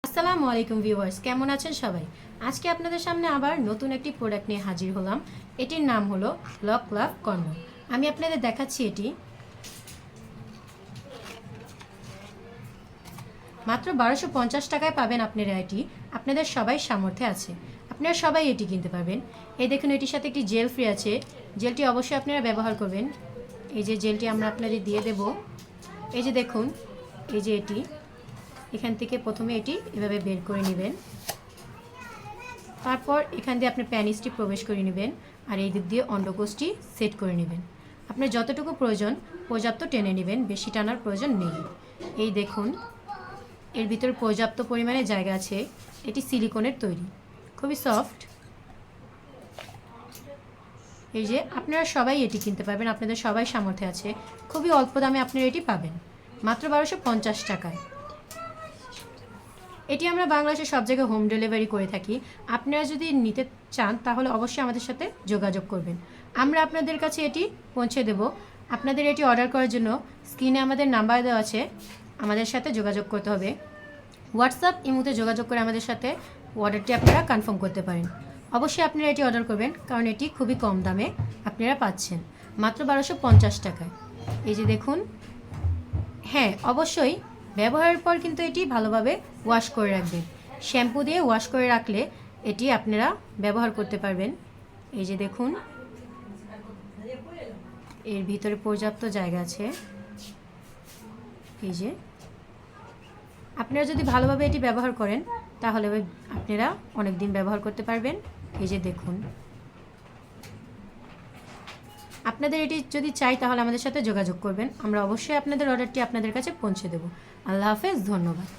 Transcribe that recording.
আসসালামু আলাইকুম ভিউয়ার্স, কেমন আছেন সবাই? আজকে আপনাদের সামনে আবার নতুন একটি প্রোডাক্ট নিয়ে হাজির হলাম। এটির নাম হলো লক লাভ কর্ন। আমি আপনাদের দেখাচ্ছি এটি মাত্র 1250 টাকায় পাবেন। আপনারা এটি আপনাদের সবাই সামর্থ্যে আছে, আপনারা সবাই এটি কিনতে পারবেন। এই দেখুন, এটির সাথে একটি জেল ফ্রি আছে। জেলটি অবশ্যই আপনারা ব্যবহার করবেন। এই যে জেলটি আমরা আপনাদের দিয়ে দেব। এই যে দেখুন, এই যে এটি এখান থেকে প্রথমে এটি এভাবে বের করে নেবেন। তারপর এখান দিয়ে আপনি প্যানিসটি প্রবেশ করে নেবেন, আর এই দিক দিয়ে অন্ডকোষটি সেট করে নেবেন। আপনার যতটুকু প্রয়োজন পর্যাপ্ত টেনে নেবেন, বেশি টানার প্রয়োজন নেই। এই দেখুন, এর ভিতরে পর্যাপ্ত পরিমাণে জায়গা আছে। এটি সিলিকনের তৈরি, খুবই সফট। এই যে আপনারা সবাই এটি কিনতে পারবেন, আপনাদের সবাই সামর্থ্যে আছে। খুবই অল্প দামে আপনারা এটি পাবেন, মাত্র 1250 টাকায়। এটি আমরা বাংলাদেশের সব জায়গায় হোম ডেলিভারি করে থাকি। আপনারা যদি নিতে চান তাহলে অবশ্যই আমাদের সাথে যোগাযোগ করবেন, আমরা আপনাদের কাছে এটি পৌঁছে দেব। আপনাদের এটি অর্ডার করার জন্য স্ক্রিনে আমাদের নাম্বার দেওয়া আছে, আমাদের সাথে যোগাযোগ করতে হবে। হোয়াটসঅ্যাপ ইমোতে যোগাযোগ করে আমাদের সাথে অর্ডারটি আপনারা কনফার্ম করতে পারেন। অবশ্যই আপনারা এটি অর্ডার করবেন, কারণ এটি খুবই কম দামে আপনারা পাচ্ছেন, মাত্র 1250 টাকায়। এই যে দেখুন, হ্যাঁ অবশ্যই ব্যবহারের পর কিন্তু এটি ভালোভাবে ওয়াশ করে রাখবেন। শ্যাম্পু দিয়ে ওয়াশ করে রাখলে এটি আপনারা ব্যবহার করতে পারবেন। এই যে দেখুন, এর ভিতরে পর্যাপ্ত জায়গা আছে। এই যে আপনারা যদি ভালোভাবে এটি ব্যবহার করেন তাহলে আপনারা অনেক দিন ব্যবহার করতে পারবেন। এই যে দেখুন, আপনাদের এটি যদি চাই তাহলে আমাদের সাথে যোগাযোগ করবেন, আমরা অবশ্যই আপনাদের অর্ডারটি আপনাদের কাছে পৌঁছে দেব। আল্লাহ হাফেজ, ধন্যবাদ।